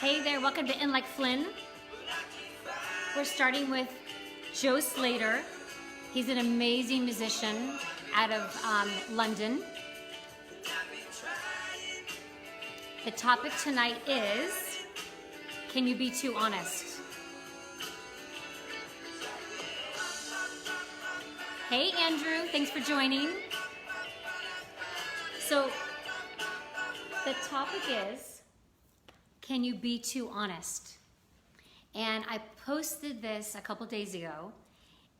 Hey there, welcome to In Like Flynn. We're starting with Joe Slater. He's an amazing musician out of London. The topic tonight is, can you be too honest? Hey Andrew, thanks for joining. So the topic is, can you be too honest? And I posted this a couple days ago,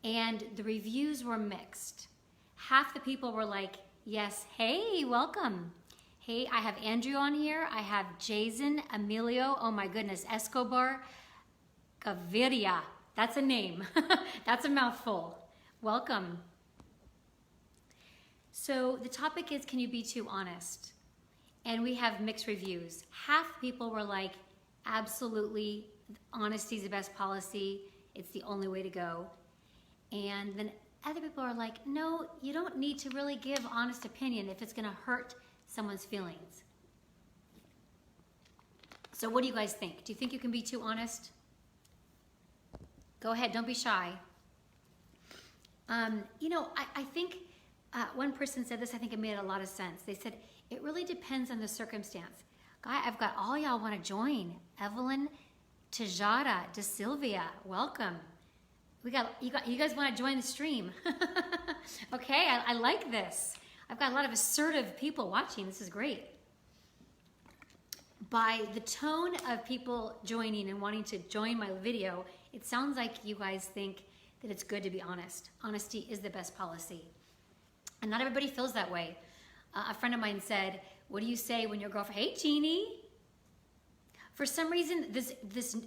and the reviews were mixed. Half the people were like, yes, hey, welcome. Hey, I have Andrew on here. I have Jason, Emilio, oh my goodness, Escobar, Gaviria. That's a name. That's a mouthful. Welcome. So the topic is, can you be too honest? And we have mixed reviews. Half the people were like, absolutely, honesty is the best policy. It's the only way to go. And then other people are like, no, you don't need to really give honest opinion if it's gonna hurt someone's feelings. So what do you guys think? Do you think you can be too honest? Go ahead, don't be shy. I think one person said this, I think it made a lot of sense. They said, it really depends on the circumstance. Guy, I've got all y'all want to join. Evelyn, Tajada, De Silvia, welcome. You guys want to join the stream. Okay, I like this. I've got a lot of assertive people watching. This is great. By the tone of people joining and wanting to join my video, it sounds like you guys think that it's good to be honest. Honesty is the best policy. And not everybody feels that way. A friend of mine said, what do you say when your girlfriend, hey Jeannie. For some reason, the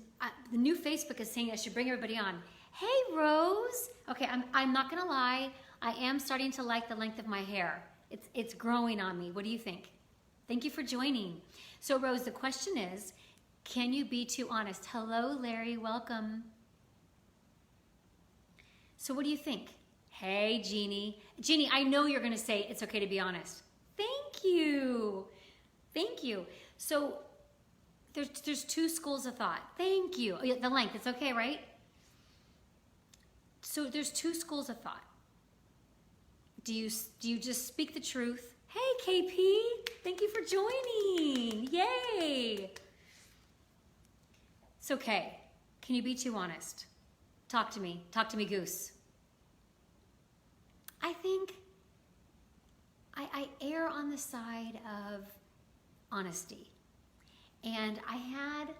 new Facebook is saying I should bring everybody on. Hey Rose. Okay, I'm not gonna lie. I am starting to like the length of my hair. It's growing on me. What do you think? Thank you for joining. So Rose, the question is, can you be too honest? Hello Larry, welcome. So what do you think? Hey Jeannie. Jeannie, I know you're gonna say it's okay to be honest. Thank you. Thank you. So there's two schools of thought. Thank you. The length, it's okay, right? So there's two schools of thought. Do you just speak the truth? Hey KP, thank you for joining. Yay. It's okay. Can you be too honest? Talk to me. Talk to me, Goose. I think I err on the side of honesty. And I had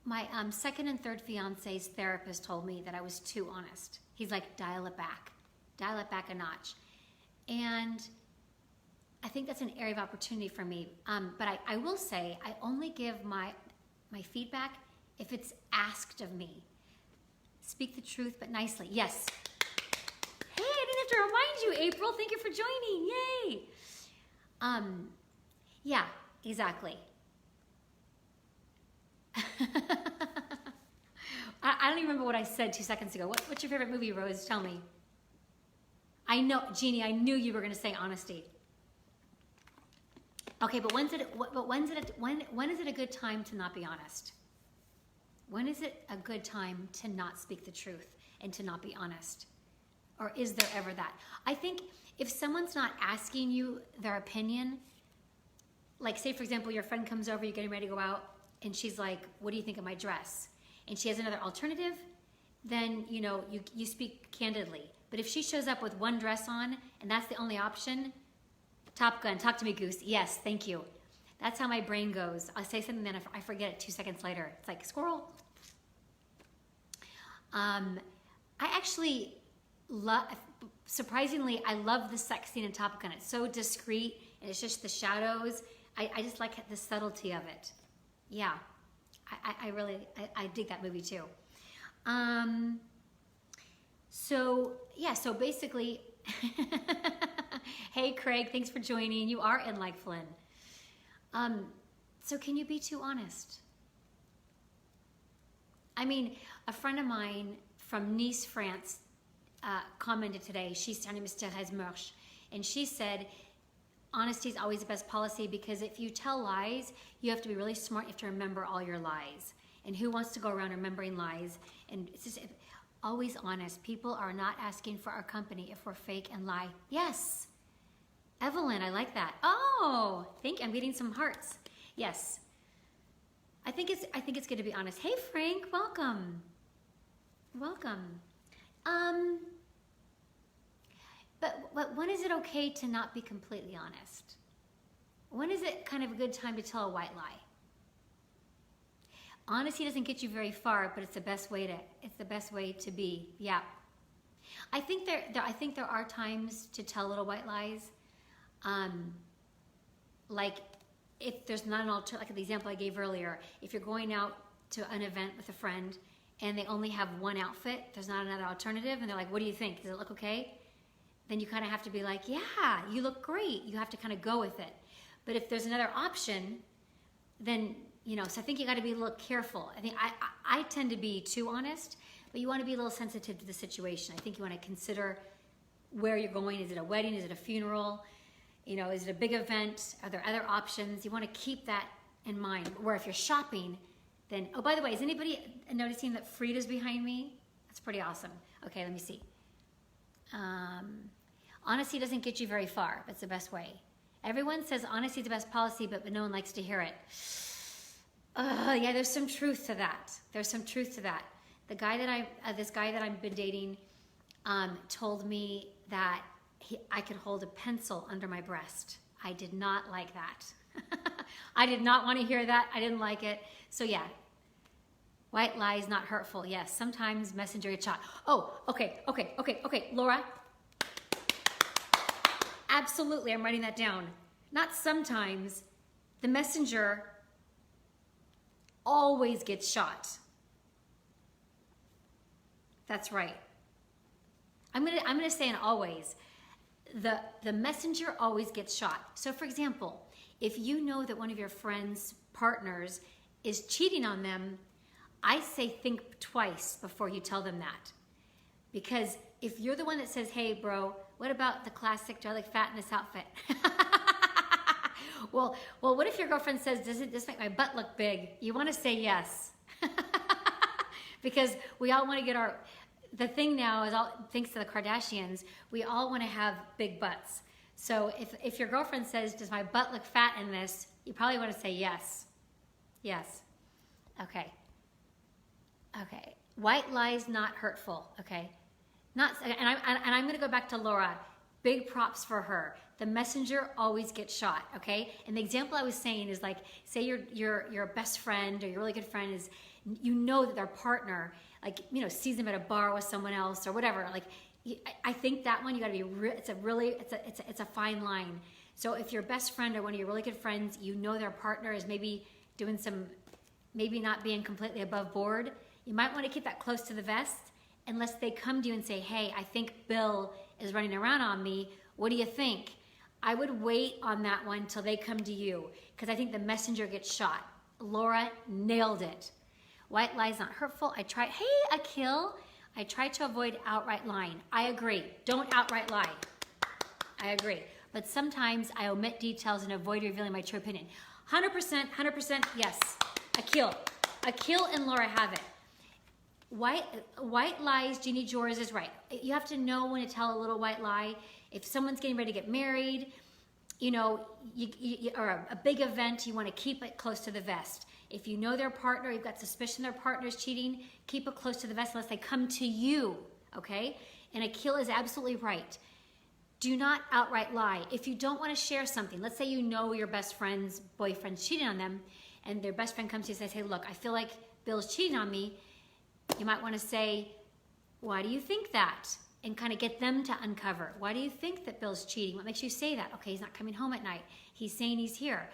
my second and third fiance's therapist told me that I was too honest. He's like, dial it back a notch. And I think that's an area of opportunity for me. But I will say, I only give my feedback if it's asked of me. Speak the truth, but nicely. Yes. Hey, I didn't have to remind you, April. Thank you for joining. Yay. Yeah, exactly. I don't even remember what I said 2 seconds ago. What's your favorite movie, Rose? Tell me. I know, Jeannie, I knew you were going to say honesty. Okay, but when is it a good time to not be honest? When is it a good time to not speak the truth and to not be honest? Or is there ever that? I think if someone's not asking you their opinion, like say for example, your friend comes over, you're getting ready to go out, and she's like, what do you think of my dress? And she has another alternative, then you speak candidly. But if she shows up with one dress on, and that's the only option, Top Gun, talk to me, Goose. Yes, thank you. That's how my brain goes. I'll say something, then I forget it 2 seconds later. It's like, squirrel. I actually surprisingly, I love the sex scene in Top Gun. It's so discreet, and it's just the shadows. I just like the subtlety of it. Yeah, I dig that movie too. So basically, hey Craig, thanks for joining. You are in Like Flynn. So can you be too honest? I mean, a friend of mine from Nice, France, commented today. She's her name is Thérèse Mersch, and she said, honesty is always the best policy, because if you tell lies, you have to be really smart. You have to remember all your lies. And who wants to go around remembering lies? And it's just always honest. People are not asking for our company if we're fake and lie. Yes. Evelyn, I like that. Oh, I'm getting some hearts. Yes. I think it's good to be honest. Hey Frank, welcome. Welcome. But when is it okay to not be completely honest? When is it kind of a good time to tell a white lie? Honesty doesn't get you very far, but it's the best way to be. Yeah. I think there are times to tell little white lies. Like if there's not an alternative, like the example I gave earlier, if you're going out to an event with a friend and they only have one outfit, there's not another alternative, and they're like, what do you think? Does it look okay? Then you kind of have to be like, yeah, you look great. You have to kind of go with it. But if there's another option, then, so I think you got to be a little careful. I think I tend to be too honest, but you want to be a little sensitive to the situation. I think you want to consider where you're going. Is it a wedding? Is it a funeral? Is it a big event? Are there other options? You want to keep that in mind. Where if you're shopping, then, oh, by the way, is anybody noticing that Frida's behind me? That's pretty awesome. Okay, let me see. Honesty doesn't get you very far. That's the best way. Everyone says honesty is the best policy, but no one likes to hear it. Yeah, there's some truth to that. There's some truth to that. This guy that I've been dating, told me that I could hold a pencil under my breast. I did not like that. I did not want to hear that. I didn't like it. So yeah, white lies, not hurtful. Yes, sometimes messenger gets shot. Oh, okay. Laura. Absolutely, I'm writing that down. Not sometimes. The messenger always gets shot. That's right. I'm gonna say an always. The messenger always gets shot. So for example, if you know that one of your friends' partners is cheating on them, I say think twice before you tell them that. Because if you're the one that says, hey bro, what about the classic, do I look fat in this outfit? well, what if your girlfriend says, doesn't this make my butt look big? You want to say yes. Because we all want to get the thing now is, thanks to the Kardashians, we all want to have big butts. So if your girlfriend says, does my butt look fat in this? You probably want to say yes. Yes. Okay. White lies, not hurtful. Okay. And I'm going to go back to Laura. Big props for her. The messenger always gets shot. Okay. And the example I was saying is like, say your best friend or your really good friend is, that their partner, sees them at a bar with someone else or whatever. Like, I think that one you got to be. It's a fine line. So if your best friend or one of your really good friends, their partner is maybe doing maybe not being completely above board, you might want to keep that close to the vest, unless they come to you and say, hey, I think Bill is running around on me. What do you think? I would wait on that one till they come to you, because I think the messenger gets shot. Laura nailed it. White lies, not hurtful. Hey, Akil. I try to avoid outright lying. I agree. Don't outright lie. I agree. But sometimes I omit details and avoid revealing my true opinion. 100%, yes. Akil and Laura have it. White lies, Jeannie Jors is right. You have to know when to tell a little white lie. If someone's getting ready to get married, or a big event, you want to keep it close to the vest. If you know their partner, you've got suspicion their partner is cheating, keep it close to the vest unless they come to you, okay? And Akil is absolutely right. Do not outright lie. If you don't want to share something, let's say your best friend's boyfriend's cheating on them, and their best friend comes to you and says, hey, look, I feel like Bill's cheating on me. You might want to say, why do you think that? And kind of get them to uncover. Why do you think that Bill's cheating? What makes you say that? Okay, he's not coming home at night. He's saying he's here.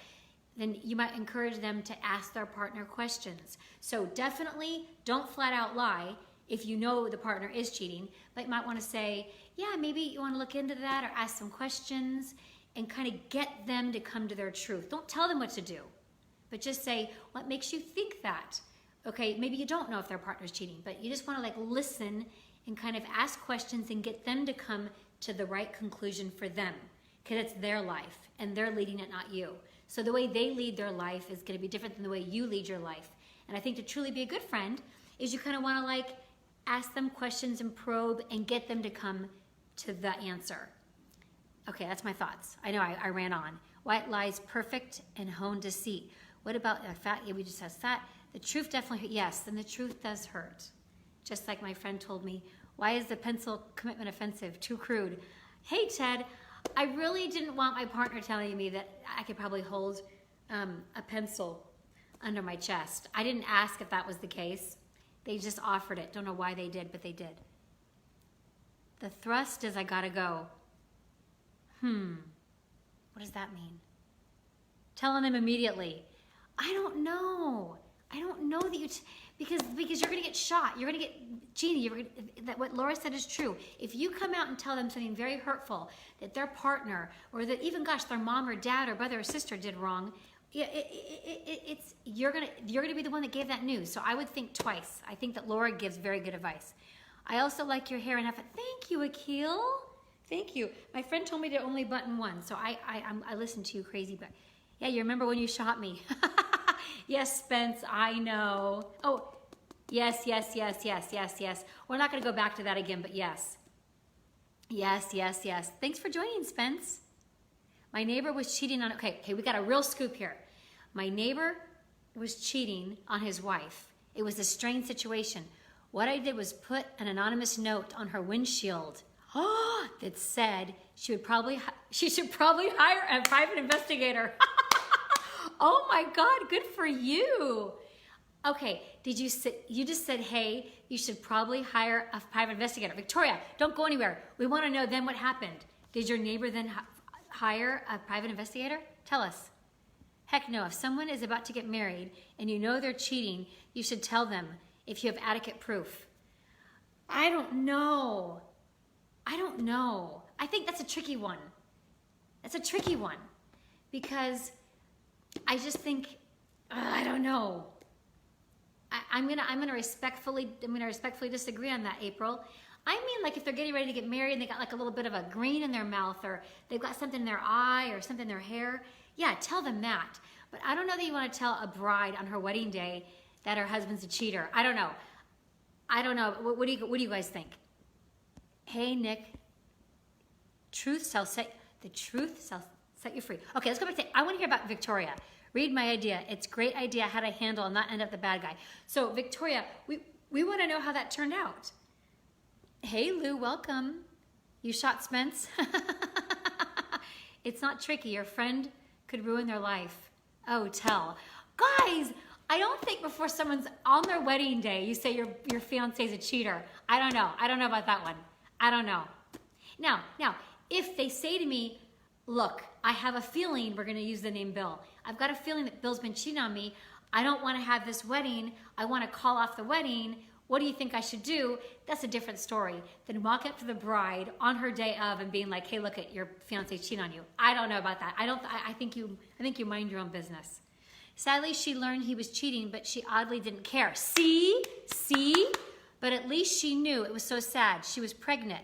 Then you might encourage them to ask their partner questions. So definitely don't flat out lie if you know the partner is cheating, but you might want to say, yeah, maybe you want to look into that or ask some questions and kind of get them to come to their truth. Don't tell them what to do, but just say, what makes you think that? Okay, maybe you don't know if their partner's cheating, but you just want to listen and kind of ask questions and get them to come to the right conclusion for them. because it's their life and they're leading it, not you. So the way they lead their life is going to be different than the way you lead your life. And I think to truly be a good friend is you kind of want to like ask them questions and probe and get them to come to the answer. Okay, that's my thoughts. I know I ran on. White lies, perfect, and honed deceit. What about fat? Yeah, we just said fat. The truth definitely, yes, then the truth does hurt. Just like my friend told me, why is the pencil commitment offensive? Too crude. Hey, Ted, I really didn't want my partner telling me that I could probably hold a pencil under my chest. I didn't ask if that was the case. They just offered it. Don't know why they did, but they did. The thrust is I gotta go. What does that mean? Telling them immediately. I don't know. I don't know that you, because you're gonna get shot. You're gonna get, Jeannie, that what Laura said is true. If you come out and tell them something very hurtful, that their partner, or that even, gosh, their mom or dad or brother or sister did wrong, you're gonna be the one that gave that news. So I would think twice. I think that Laura gives very good advice. I also like your hair and have it. Thank you, Akil. Thank you. My friend told me to only button one, so I listened to you crazy, but yeah, you remember when you shot me? Yes, Spence, I know. Oh, yes. We're not gonna go back to that again, but yes. Yes. Thanks for joining, Spence. My neighbor was cheating on, okay, we got a real scoop here. My neighbor was cheating on his wife. It was a strange situation. What I did was put an anonymous note on her windshield that said she should probably hire a private investigator. Oh my God, good for you. Okay, you just said, hey, you should probably hire a private investigator. Victoria, don't go anywhere. We want to know then what happened. Did your neighbor then hire a private investigator? Tell us. Heck no, if someone is about to get married and you know they're cheating, you should tell them if you have adequate proof. I don't know. I think that's a tricky one. Because I just think, I don't know. I'm gonna respectfully disagree on that, April. I mean, like if they're getting ready to get married and they got like a little bit of a green in their mouth, or they've got something in their eye or something in their hair, yeah, tell them that. But I don't know that you want to tell a bride on her wedding day that her husband's a cheater. I don't know. What do you guys think? Hey, Nick. The truth shall set you free. Okay, let's go back to, I want to hear about Victoria. Read my idea. It's a great idea how to handle and not end up the bad guy. So Victoria, we want to know how that turned out. Hey, Lou, welcome. You shot Spence? It's not tricky. Your friend could ruin their life. Oh, tell. Guys, I don't think before someone's on their wedding day, you say your fiance's a cheater. I don't know. I don't know about that one. I don't know. Now, if they say to me, look, I have a feeling, we're going to use the name Bill. I've got a feeling that Bill's been cheating on me. I don't want to have this wedding. I want to call off the wedding. What do you think I should do? That's a different story than walk up to the bride on her day of and being like, hey, look at your fiance's cheating on you. I don't know about that. I think you mind your own business. Sadly, she learned he was cheating, but she oddly didn't care. See? But at least she knew. It was so sad. She was pregnant.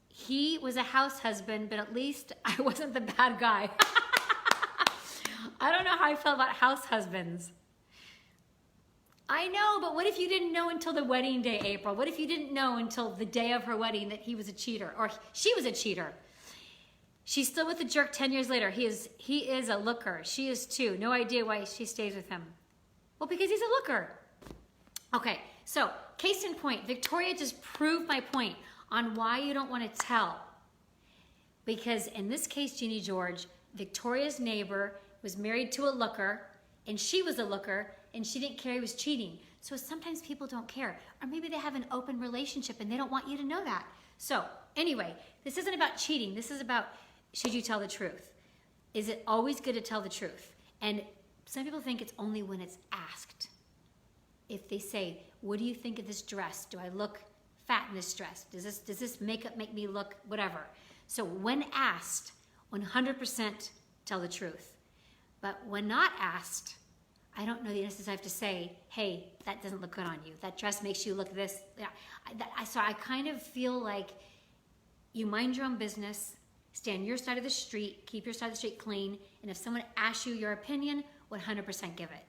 He was a house husband, but at least I wasn't the bad guy. I don't know how I feel about house husbands. I know, but what if you didn't know until the wedding day, April? What if you didn't know until the day of her wedding that he was a cheater, or she was a cheater? She's still with the jerk 10 years later. He is a looker. She is too. No idea why she stays with him. Well, because he's a looker. Okay, so case in point, Victoria just proved my point on why you don't want to tell. Because in this case, Jeannie George, Victoria's neighbor was married to a looker, and she was a looker, and she didn't care he was cheating. So sometimes people don't care. Or maybe they have an open relationship and they don't want you to know that. So anyway, this isn't about cheating. This is about, should you tell the truth? Is it always good to tell the truth? And some people think it's only when it's asked. If they say, what do you think of this dress? Do I look fat in this dress? Does this makeup make me look whatever? So when asked, 100% tell the truth. But when not asked, I don't know the necessarily have to say, hey, that doesn't look good on you. That dress makes you look this. Yeah. So I kind of feel like you mind your own business, Stay on your side of the street, keep your side of the street clean, and if someone asks you your opinion, 100% give it.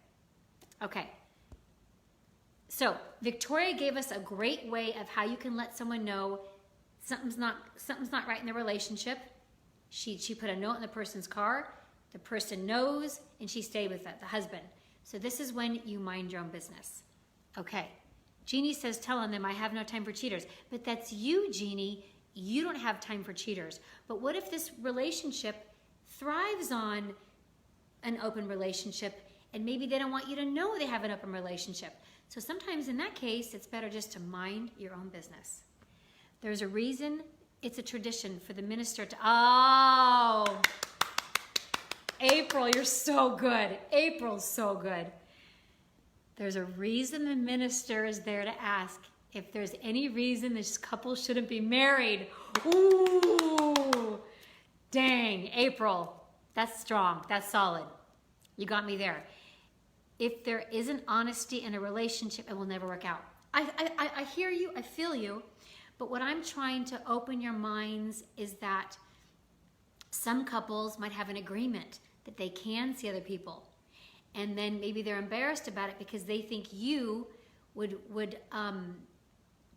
Okay. So Victoria gave us a great way of how you can let someone know something's not right in the relationship. She put a note in the person's car. The person knows, and she stayed with it, the husband. So this is when you mind your own business. Okay. Jeannie says, tell on them, I have no time for cheaters. But that's you, Jeannie. You don't have time for cheaters. But what if this relationship thrives on an open relationship, and maybe they don't want you to know they have an open relationship? So sometimes in that case, it's better just to mind your own business. There's a reason, it's a tradition for the minister to, oh, April, you're so good. April's so good. There's a reason the minister is there to ask if there's any reason this couple shouldn't be married. Ooh, dang, April, that's strong, that's solid. You got me there. If there isn't honesty in a relationship, it will never work out. I hear you, I feel you, but what I'm trying to open your minds is that some couples might have an agreement that they can see other people, and then maybe they're embarrassed about it because they think you would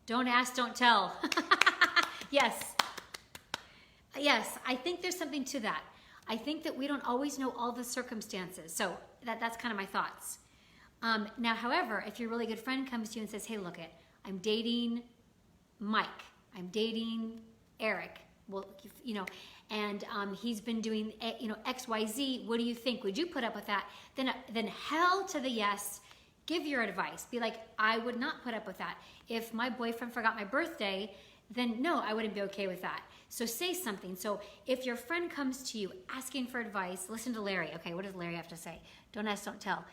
don't ask, don't tell. Yes, I think there's something to that. I think that we don't always know all the circumstances. So that's kind of my thoughts. Now, however, if your really good friend comes to you and says, hey, look it, I'm dating Mike. I'm dating Eric. Well, and he's been doing, X, Y, Z. What do you think? Would you put up with that? Then hell to the yes. Give your advice. Be like, I would not put up with that. If my boyfriend forgot my birthday, then no, I wouldn't be okay with that. So say something. So if your friend comes to you asking for advice, listen to Larry. Okay, what does Larry have to say? Don't ask, don't tell.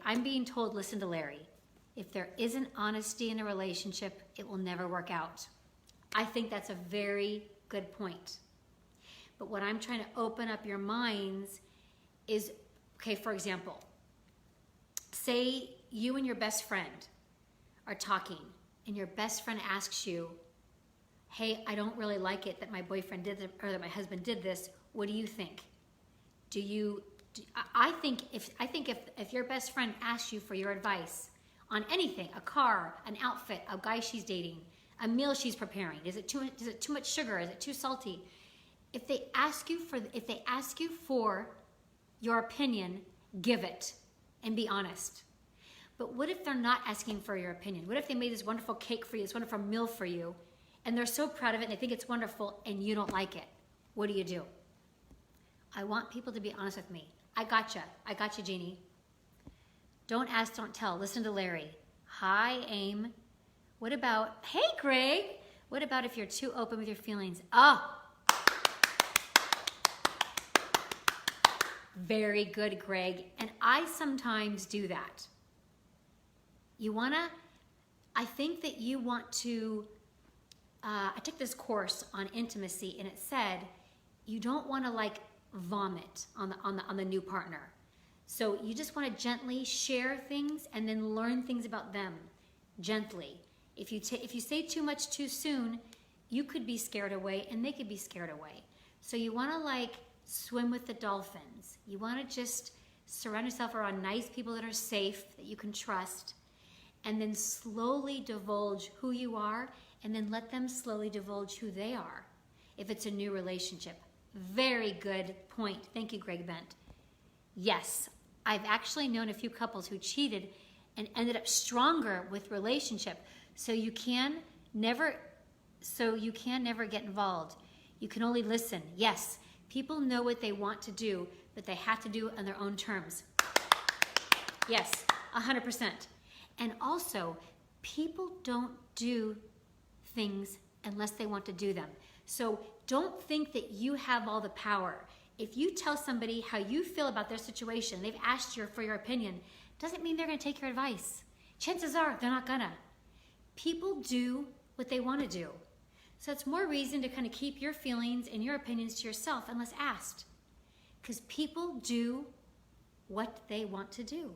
I'm being told, listen to Larry. If there isn't honesty in a relationship, it will never work out. I think that's a very good point. But what I'm trying to open up your minds is, okay, for example, say you and your best friend are talking, and your best friend asks you, hey, I don't really like it that my boyfriend did this, or that my husband did this. What do you think? I think if your best friend asks you for your advice on anything, a car, an outfit, a guy she's dating, a meal she's preparing, is it too much sugar? Is it too salty? If they ask you for your opinion, give it and be honest. But what if they're not asking for your opinion? What if they made this wonderful cake for you, this wonderful meal for you, and they're so proud of it and they think it's wonderful and you don't like it? What do? I want people to be honest with me. I gotcha, Jeannie. Don't ask, don't tell. Listen to Larry. Hi, AIM. What about, hey, Greg. What about if you're too open with your feelings? Oh, very good, Greg. And I sometimes do that. I think that you want to, I took this course on intimacy, and it said you don't want to vomit on the new partner. So you just want to gently share things and then learn things about them gently. If you say too much too soon, you could be scared away and they could be scared away. So you want to swim with the dolphins. You want to just surround yourself around nice people that are safe, that you can trust, and then slowly divulge who you are, and then let them slowly divulge who they are if it's a new relationship. Very good point. Thank you, Greg Bent. Yes, I've actually known a few couples who cheated and ended up stronger with relationship. So you can never get involved. You can only listen. Yes, people know what they want to do, but they have to do it on their own terms. Yes, 100%. And also, people don't do things unless they want to do them. So don't think that you have all the power. If you tell somebody how you feel about their situation, they've asked you for your opinion, doesn't mean they're going to take your advice. Chances are they're not gonna. People do what they want to do. So it's more reason to kind of keep your feelings and your opinions to yourself unless asked. Because people do what they want to do.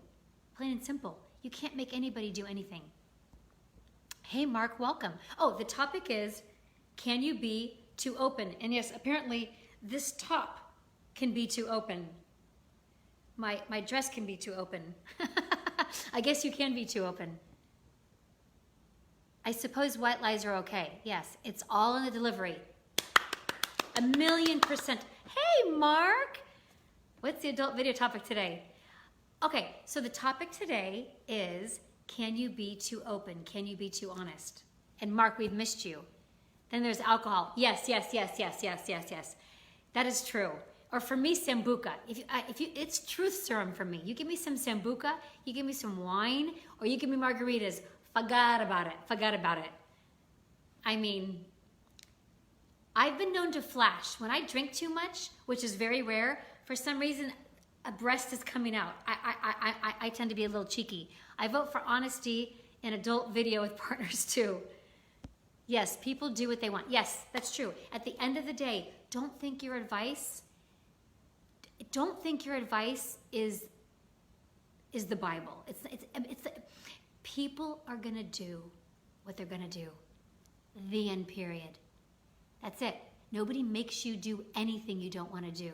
Plain and simple. You can't make anybody do anything. Hey, Mark, welcome. Oh, the topic is, can you be too open. And yes, apparently this top can be too open. My dress can be too open. I guess you can be too open. I suppose white lies are okay. Yes, it's all in the delivery. 1,000,000%. Hey, Mark. What's the adult video topic today? Okay, so the topic today is, can you be too open? Can you be too honest? And Mark, we've missed you. Then there's alcohol. Yes. That is true. Or for me, Sambuca. It's truth serum for me. You give me some Sambuca, you give me some wine, or you give me margaritas. Forget about it. I mean, I've been known to flash. When I drink too much, which is very rare, for some reason, a breast is coming out. I tend to be a little cheeky. I vote for honesty in adult video with partners too. Yes, people do what they want. Yes, that's true. At the end of the day, don't think your advice is the Bible. People are gonna do what they're gonna do. The end, period. That's it. Nobody makes you do anything you don't want to do.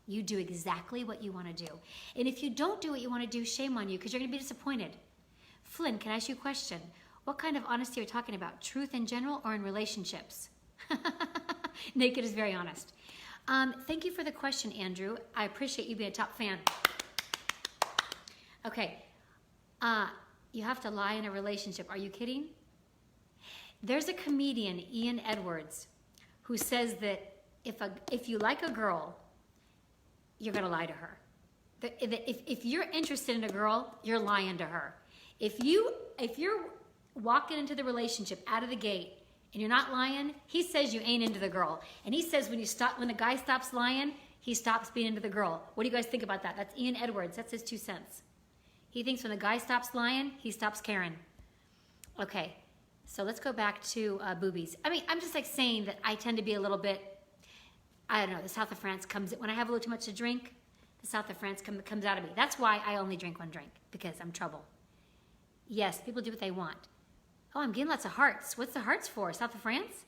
You do exactly what you want to do. And if you don't do what you want to do, shame on you, because you're going to be disappointed. Flynn, can I ask you a question? What kind of honesty are you talking about? Truth in general or in relationships? Naked is very honest. Thank you for the question, Andrew. I appreciate you being a top fan. Okay. You have to lie in a relationship. Are you kidding? There's a comedian, Ian Edwards, who says that if you like a girl, you're going to lie to her. If you're interested in a girl, you're lying to her. If you're walking into the relationship out of the gate and you're not lying, he says you ain't into the girl. And he says when the guy stops lying, he stops being into the girl. What do you guys think about that? That's Ian Edwards. That's his 2 cents. He thinks when the guy stops lying, he stops caring. Okay, so let's go back to boobies. I mean, I'm just like saying that I tend to be a little bit, I don't know, the South of France comes, when I have a little too much to drink, the South of France comes out of me. That's why I only drink 1 drink, because I'm trouble. Yes, people do what they want. Oh, I'm getting lots of hearts. What's the hearts for? South of France?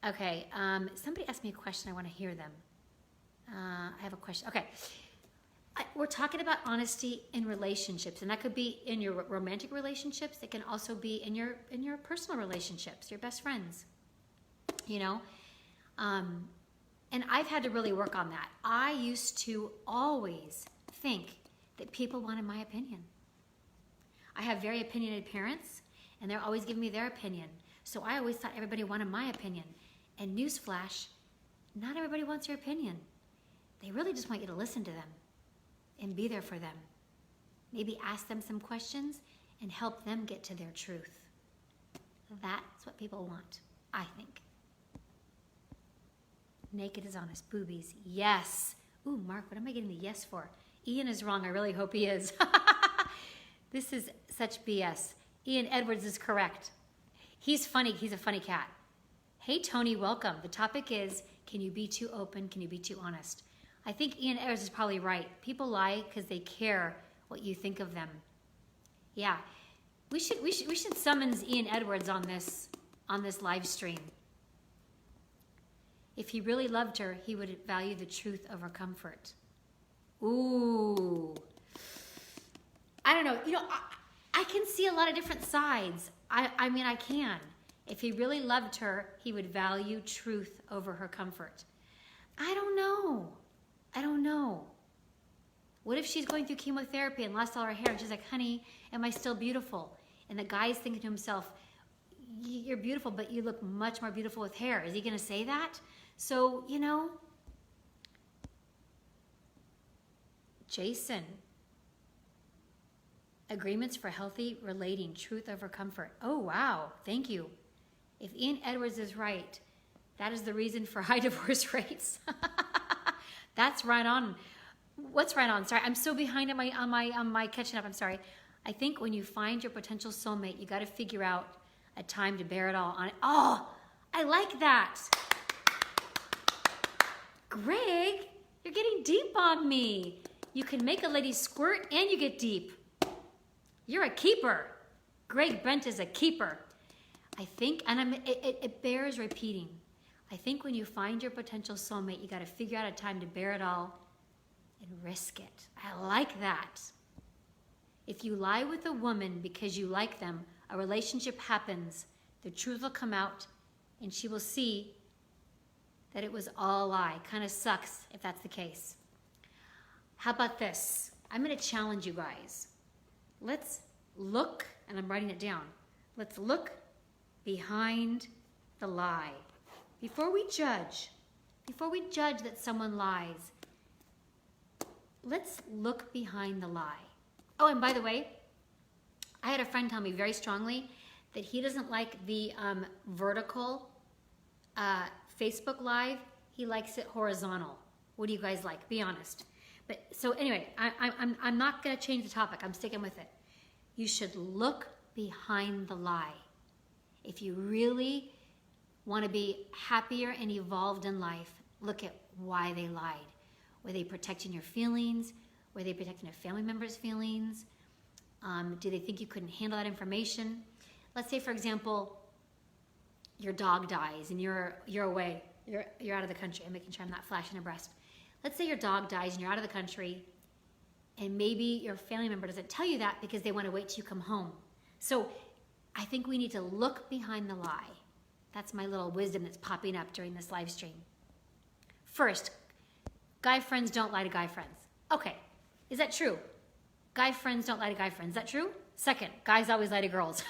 Okay, somebody asked me a question. I want to hear them. I have a question. Okay. We're talking about honesty in relationships, and that could be in your romantic relationships. It can also be in your personal relationships, your best friends, you know? And I've had to really work on that. I used to always think that people wanted my opinion. I have very opinionated parents, and they're always giving me their opinion. So I always thought everybody wanted my opinion. And newsflash, not everybody wants your opinion. They really just want you to listen to them and be there for them. Maybe ask them some questions and help them get to their truth. That's what people want, I think. Naked is honest. Boobies. Yes. Ooh, Mark, what am I getting the yes for? Ian is wrong. I really hope he is. This is such BS. Ian Edwards is correct. He's funny. He's a funny cat. Hey, Tony, welcome. The topic is, can you be too open? Can you be too honest? I think Ian Edwards is probably right. People lie because they care what you think of them. Yeah. We should summons Ian Edwards on this live stream. If he really loved her, he would value the truth over comfort. Ooh. I don't know. You know, I can see a lot of different sides. I mean, I can. If he really loved her, he would value truth over her comfort. I don't know. What if she's going through chemotherapy and lost all her hair and she's like, honey, am I still beautiful? And the guy's thinking to himself, you're beautiful, but you look much more beautiful with hair. Is he going to say that? So, you know, Jason, agreements for healthy relating, truth over comfort. Oh, wow. Thank you. If Ian Edwards is right, that is the reason for high divorce rates. That's right on. What's right on? Sorry, I'm so behind on my catching up. I'm sorry. I think when you find your potential soulmate, you got to figure out a time to bear it all on it. Oh, I like that. Greg, you're getting deep on me. You can make a lady squirt and you get deep. You're a keeper. Greg Brent is a keeper. I think, and it bears repeating. I think when you find your potential soulmate, you got to figure out a time to bear it all and risk it. I like that. If you lie with a woman because you like them, a relationship happens, the truth will come out, and she will see that it was all a lie. Kind of sucks if that's the case. How about this? I'm going to challenge you guys. Let's look, and I'm writing it down. Let's look behind the lie. Before we judge that someone lies, let's look behind the lie. Oh, and by the way, I had a friend tell me very strongly that he doesn't like the vertical Facebook Live. He likes it horizontal. What do you guys like? Be honest. But so anyway, I'm not going to change the topic. I'm sticking with it. You should look behind the lie. If you really want to be happier and evolved in life, look at why they lied. Were they protecting your feelings? Were they protecting a family member's feelings? Do they think you couldn't handle that information? Let's say, for example, your dog dies and you're away. You're out of the country. I'm making sure I'm not flashing a breast. Let's say your dog dies and you're out of the country, and maybe your family member doesn't tell you that because they want to wait till you come home. So I think we need to look behind the lie. That's my little wisdom that's popping up during this live stream. First, guy friends don't lie to guy friends. Okay, is that true? Guy friends don't lie to guy friends. Is that true? Second, guys always lie to girls.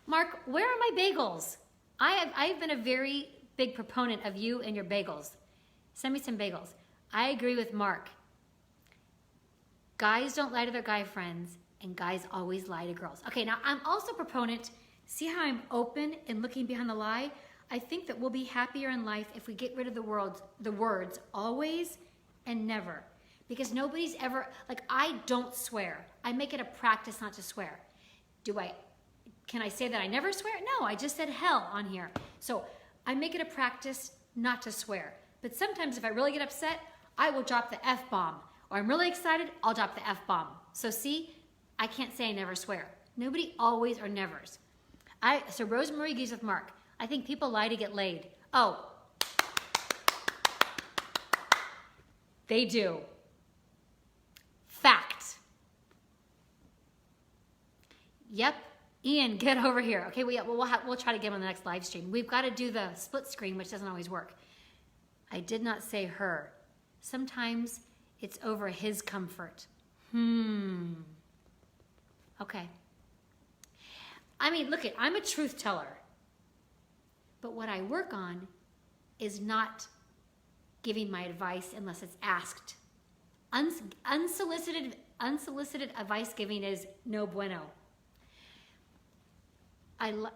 Mark, where are my bagels? I've been a very big proponent of you and your bagels. Send me some bagels. I agree with Mark. Guys don't lie to their guy friends, and guys always lie to girls. Okay, now I'm also a proponent. See how I'm open and looking behind the lie? I think that we'll be happier in life if we get rid of the words always and never. Because nobody's ever, like, I don't swear. I make it a practice not to swear. Can I say that I never swear? No, I just said hell on here. So I make it a practice not to swear. But sometimes if I really get upset, I will drop the F-bomb. Or I'm really excited, I'll drop the F-bomb. So see, I can't say I never swear. Nobody always or nevers. So Rosemary agrees with Mark. I think people lie to get laid. Oh, they do. Fact. Yep. Ian, get over here. Okay, we'll try to get him on the next live stream. We've got to do the split screen, which doesn't always work. I did not say her. Sometimes it's over his comfort. Okay. I mean, look I'm a truth teller. But what I work on is not giving my advice unless it's asked. Unsolicited advice giving is no bueno.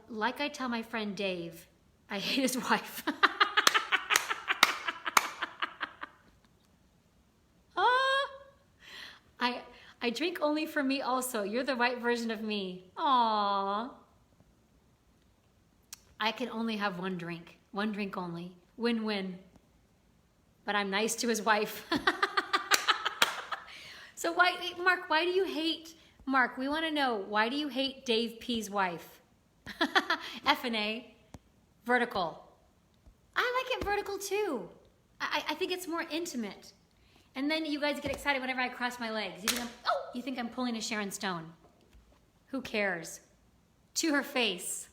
Like I tell my friend Dave, I hate his wife. I drink only for me also. You're the right version of me. Aww. I can only have one drink only. Win-win. But I'm nice to his wife. So Mark, why do you hate, Mark, we want to know, why do you hate Dave P's wife? F&A, vertical. I like it vertical too. I think it's more intimate. And then you guys get excited whenever I cross my legs. You think I'm pulling a Sharon Stone. Who cares? To her face.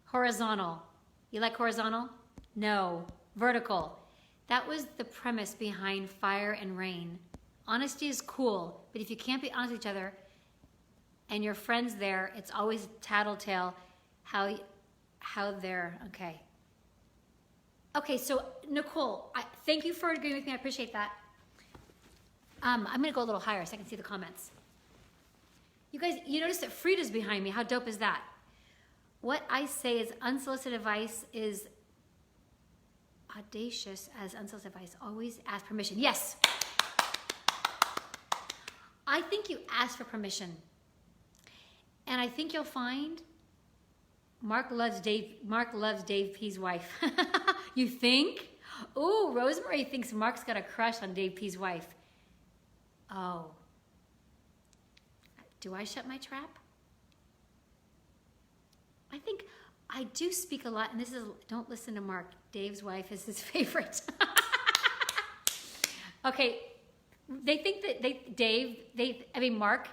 Horizontal. You like horizontal? No. Vertical. That was the premise behind Fire and Rain. Honesty is cool, but if you can't be honest with each other and your friends there, it's always tattletale how they're, okay. Okay, so Nicole, thank you for agreeing with me. I appreciate that. I'm gonna go a little higher so I can see the comments. You guys, you notice that Frida's behind me. How dope is that? What I say is unsolicited advice is audacious as unsolicited advice. Always ask permission. Yes. I think you ask for permission. And I think you'll find Mark loves Dave P's wife. You think? Ooh, Rosemary thinks Mark's got a crush on Dave P's wife. Oh. Do I shut my trap? I do speak a lot, and this is, don't listen to Mark. Dave's wife is his favorite. Okay, they think that Mark,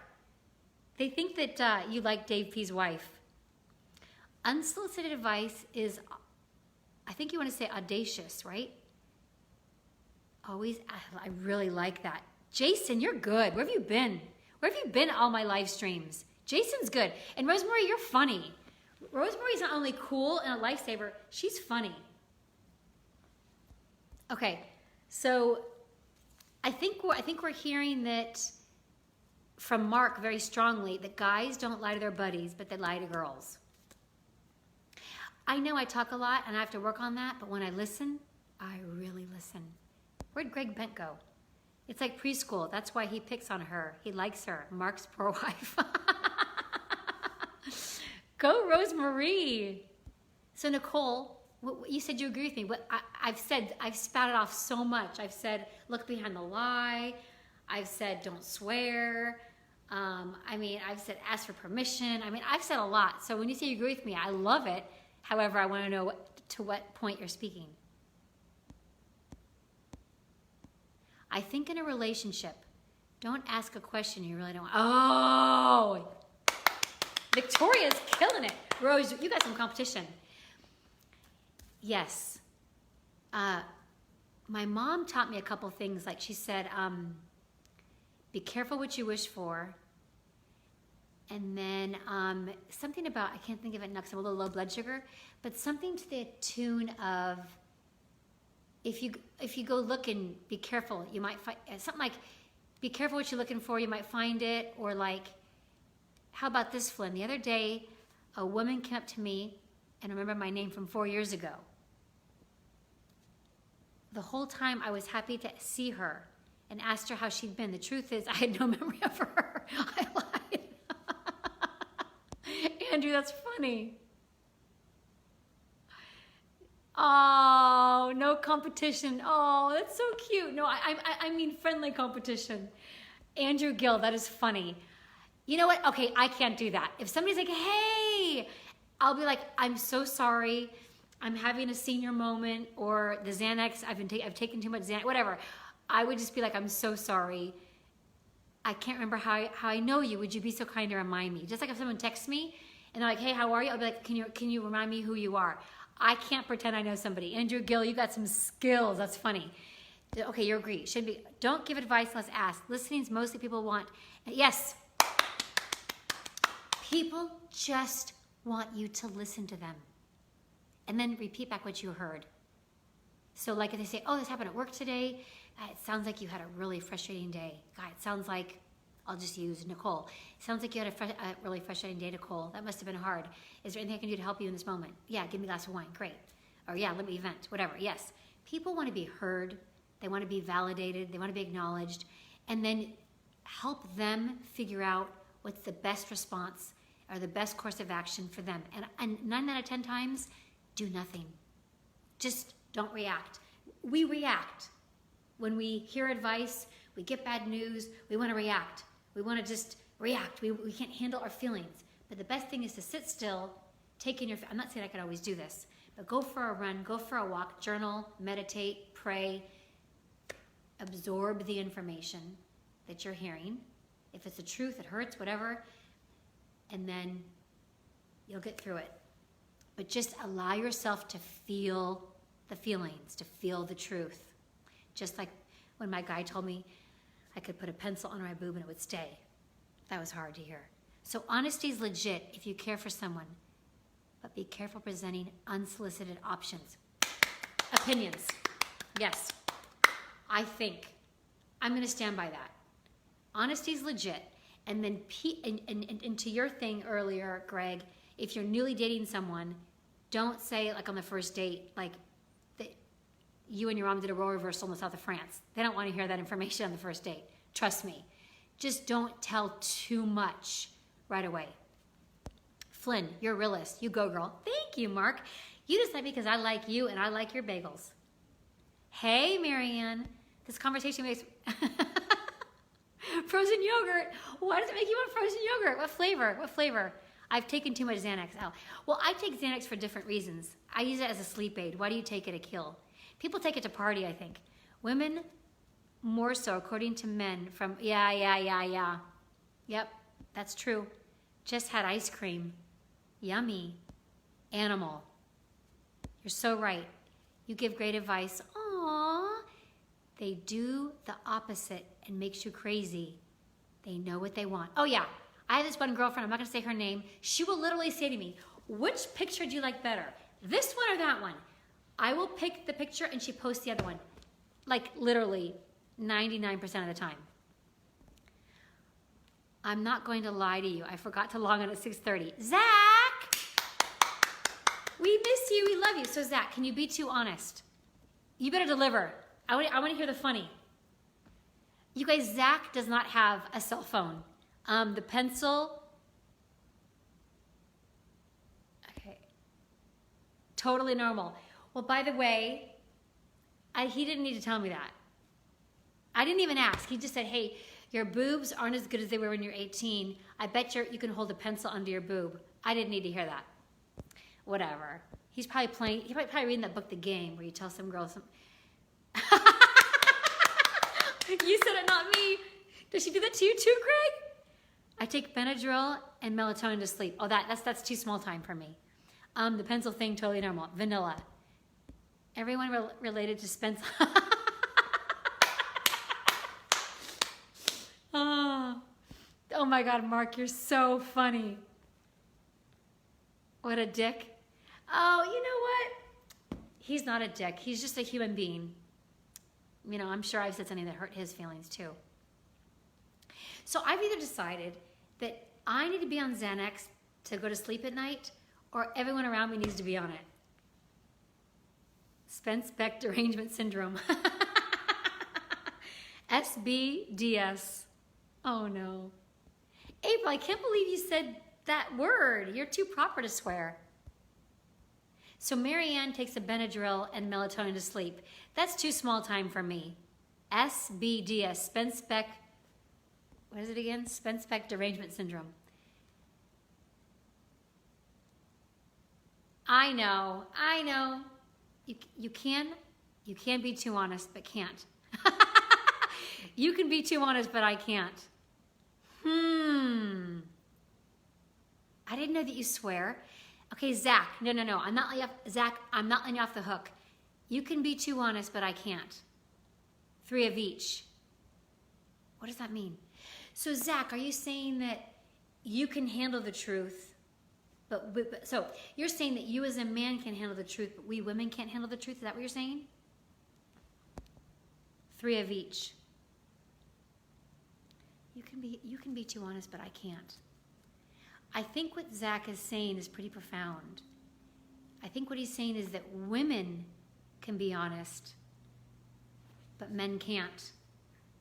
they think that you like Dave P's wife. Unsolicited advice is, I think you want to say audacious, right? Always, I really like that. Jason, you're good. Where have you been? Where have you been all my live streams? Jason's good. And Rosemary, you're funny. Rosemary's not only cool and a lifesaver, she's funny. Okay, so I think we're hearing that from Mark very strongly, that guys don't lie to their buddies, but they lie to girls. I know I talk a lot and I have to work on that, but when I listen, I really listen. Where'd Greg Bent go? It's like preschool. That's why he picks on her. He likes her. Mark's poor wife. Go, Rosemary. So Nicole, you said you agree with me. I've spouted off so much. I've said, look behind the lie. I've said, don't swear. I've said, ask for permission. I've said a lot. So when you say you agree with me, I love it. However, I want to know to what point you're speaking. I think in a relationship, don't ask a question you really don't want. Oh, Victoria's killing it. Rose, you got some competition. Yes. My mom taught me a couple things. Like she said, be careful what you wish for. And then something about, I can't think of it now because I'm a little low blood sugar, but something to the tune of, if you go look and be careful, you might find something like, be careful what you're looking for, you might find it. Or like, how about this, Flynn? The other day, a woman came up to me and remembered my name from 4 years ago. The whole time I was happy to see her and asked her how she'd been. The truth is I had no memory of her. I lied. Andrew, that's funny. Oh, no competition. Oh, that's so cute. No, I mean friendly competition. Andrew Gill, that is funny. You know what? Okay, I can't do that. If somebody's like, hey, I'll be like, I'm so sorry. I'm having a senior moment, or the Xanax, I've taken too much Xanax, whatever. I would just be like, I'm so sorry. I can't remember how I know you. Would you be so kind to remind me? Just like if someone texts me and they're like, hey, how are you? I'll be like, can you remind me who you are? I can't pretend I know somebody. Andrew Gill, you got some skills. That's funny. Okay, you agree. Should be. Don't give advice unless asked. Listening is mostly people want. Yes. People just want you to listen to them. And then repeat back what you heard. So like if they say, oh, this happened at work today. It sounds like you had a really frustrating day. God, it sounds like, I'll just use Nicole. It sounds like you had a really frustrating day, Nicole. That must have been hard. Is there anything I can do to help you in this moment? Yeah, give me a glass of wine. Great. Or yeah, let me vent. Whatever. Yes. People want to be heard. They want to be validated. They want to be acknowledged. And then help them figure out what's the best response or the best course of action for them. And 9 out of 10 times, do nothing. Just don't react. We react. When we hear advice, we get bad news, we want to react. We want to just react. We can't handle our feelings. But the best thing is to sit still, take in your, I'm not saying I could always do this, but go for a run, go for a walk, journal, meditate, pray, absorb the information that you're hearing. If it's the truth, it hurts, whatever, and then you'll get through it. But just allow yourself to feel the feelings, to feel the truth. Just like when my guy told me I could put a pencil under my boob and it would stay. That was hard to hear. So honesty is legit if you care for someone, but be careful presenting unsolicited options. Opinions. Yes. I think. I'm going to stand by that. Honesty is legit. And then, and to your thing earlier, Greg, if you're newly dating someone, don't say like on the first date, like that you and your mom did a role reversal in the south of France. They don't want to hear that information on the first date. Trust me. Just don't tell too much right away. Flynn, you're a realist. You go, girl. Thank you, Mark. You just said because I like you and I like your bagels. Hey, Marianne. This conversation makes... Frozen yogurt. Why does it make you want frozen yogurt? What flavor? What flavor? I've taken too much Xanax. Oh, well, I take Xanax for different reasons. I use it as a sleep aid. Why do you take it to kill? People take it to party, I think. Women, more so, according to men from, yeah. Yep, that's true. Just had ice cream. Yummy. Animal. You're so right. You give great advice. Aww. They do the opposite and makes you crazy. They know what they want. Oh yeah, I have this one girlfriend, I'm not gonna say her name. She will literally say to me, which picture do you like better? This one or that one? I will pick the picture and she posts the other one. Like literally 99% of the time. I'm not going to lie to you. I forgot to log on at 6:30. Zach! We miss you, we love you. So Zach, can you be too honest? You better deliver. I want to hear the funny. You guys, Zach does not have a cell phone. The pencil, okay, totally normal. Well, by the way, he didn't need to tell me that. I didn't even ask. He just said, hey, your boobs aren't as good as they were when you're 18. I bet you can hold a pencil under your boob. I didn't need to hear that. Whatever. He's probably reading that book, The Game, where you tell some girl some... You said it, not me. Does she do that to you too, Greg? I take Benadryl and melatonin to sleep. Oh, that's too small time for me. The pencil thing, totally normal. Vanilla. Everyone related to Spence. Oh my God, Mark, you're so funny. What a dick. Oh, you know what? He's not a dick. He's just a human being. You know, I'm sure I've said something that hurt his feelings too. So I've either decided that I need to be on Xanax to go to sleep at night, or everyone around me needs to be on it. Spence Beck derangement syndrome. SBDS. Oh no. April, I can't believe you said that word. You're too proper to swear. So Marianne takes a Benadryl and melatonin to sleep. That's too small time for me. SBDS, Spence Beck, what is it again? Spence Beck derangement syndrome. I know. You can be too honest, but can't. You can be too honest, but I can't. I didn't know that you swear. Okay, Zach, no. I'm not letting you off, Zach, I'm not letting you off the hook. You can be too honest, but I can't. 3 of each. What does that mean? So Zach, are you saying that you can handle the truth, so you're saying that you as a man can handle the truth, but we women can't handle the truth? Is that what you're saying? 3 of each. You can be too honest, but I can't. I think what Zach is saying is pretty profound. I think what he's saying is that women can be honest, but men can't.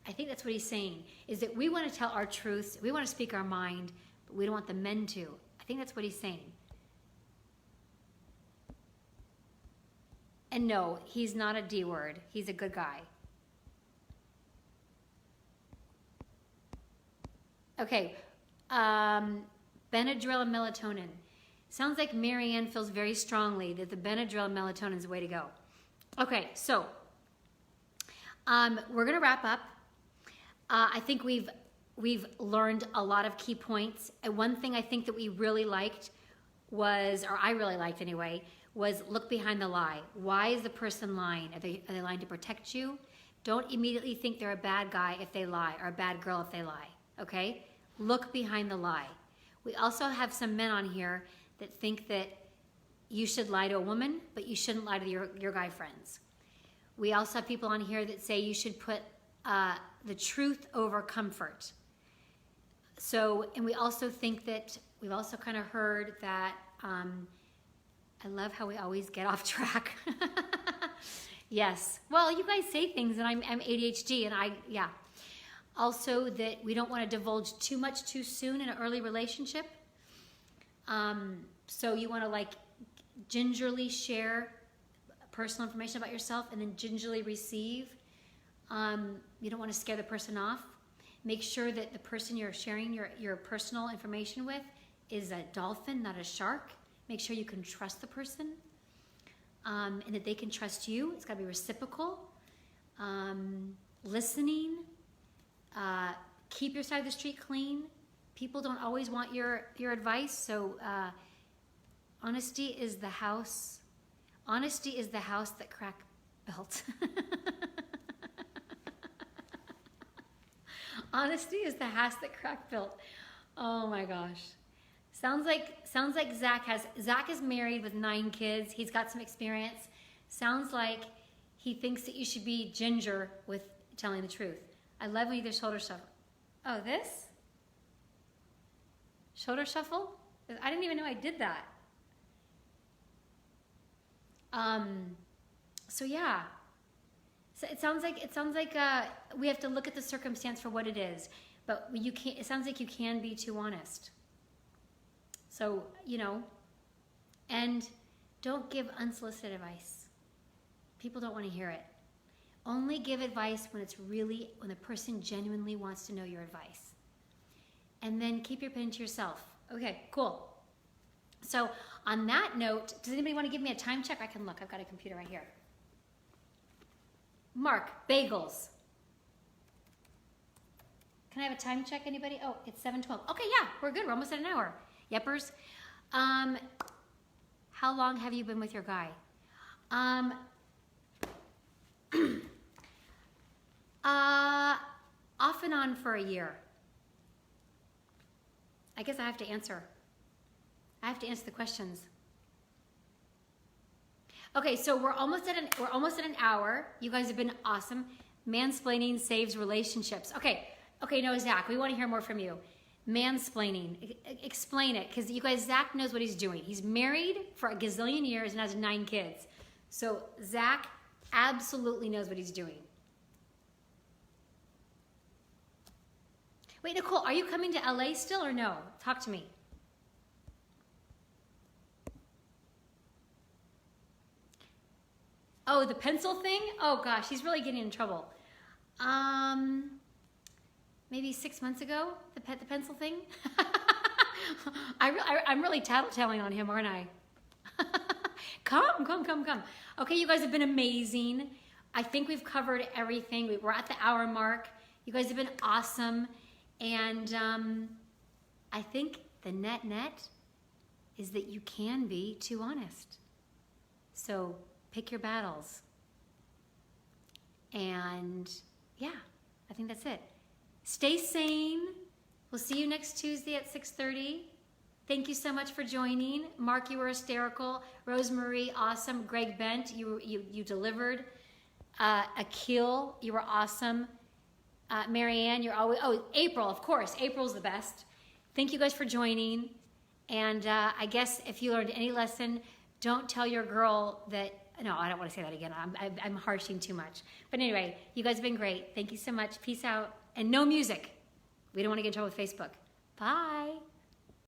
I think that's what he's saying, is that we want to tell our truths, we want to speak our mind, but we don't want the men to. I think that's what he's saying. And no, he's not a D word. He's a good guy. Okay, Benadryl and melatonin. Sounds like Marianne feels very strongly that the Benadryl and melatonin is the way to go. Okay, so we're gonna wrap up. I think we've learned a lot of key points. And one thing I think that we really liked was, or I really liked anyway, was look behind the lie. Why is the person lying? Are they lying to protect you? Don't immediately think they're a bad guy if they lie, or a bad girl if they lie, okay? Look behind the lie. We also have some men on here that think that you should lie to a woman, but you shouldn't lie to your guy friends. We also have people on here that say you should put the truth over comfort. So, and we also think that, we've also kind of heard that, I love how we always get off track. Yes, well, you guys say things and I'm ADHD and yeah. Also that we don't want to divulge too much too soon in an early relationship. So you want to like gingerly share personal information about yourself and then gingerly receive. You don't want to scare the person off. Make sure that the person you're sharing your personal information with is a dolphin, not a shark. Make sure you can trust the person, and that they can trust you. It's got to be reciprocal. Listening. Keep your side of the street clean. People don't always want your advice, so honesty is the house. Honesty is the house that crack built. Honesty is the house that crack built. Oh my gosh. Sounds like Zach is married with 9 kids. He's got some experience. Sounds like he thinks that you should be ginger with telling the truth. I love when you do shoulder shuffle. Oh, this? Shoulder shuffle? I didn't even know I did that. So yeah. So it sounds like we have to look at the circumstance for what it is, but you can't. It sounds like you can be too honest. So and don't give unsolicited advice. People don't want to hear it. Only give advice when the person genuinely wants to know your advice. And then keep your opinion to yourself. Okay, cool. So on that note, does anybody want to give me a time check? I can look. I've got a computer right here. Mark, bagels. Can I have a time check, anybody? Oh, it's 7:12. Okay, yeah, we're good. We're almost at an hour. Yeppers. How long have you been with your guy? Off and on for a year. I guess I have to answer. I have to answer the questions. Okay, so we're almost at an hour. You guys have been awesome. Mansplaining saves relationships. Okay, no, Zach, we want to hear more from you. Mansplaining, explain it, because you guys, Zach knows what he's doing. He's married for a gazillion years and has 9 kids. So Zach absolutely knows what he's doing. Wait, Nicole, are you coming to LA still or no? Talk to me. Oh, the pencil thing? Oh gosh, he's really getting in trouble. Maybe 6 months ago, the pencil thing. I'm really tattletelling on him, aren't I? Come. Okay, you guys have been amazing. I think we've covered everything. We're at the hour mark. You guys have been awesome. And I think the net is that you can be too honest. So pick your battles. And yeah, I think that's it. Stay sane. We'll see you next Tuesday at 6:30. Thank you so much for joining. Mark, you were hysterical. Rosemarie, awesome. Greg Bent, you delivered. Akil, you were awesome. Marianne, you're always, April, of course. April's the best. Thank you guys for joining. And I guess if you learned any lesson, don't tell your girl that, no, I don't want to say that again. I'm harshing too much. But anyway, you guys have been great. Thank you so much. Peace out. And no music. We don't want to get in trouble with Facebook. Bye.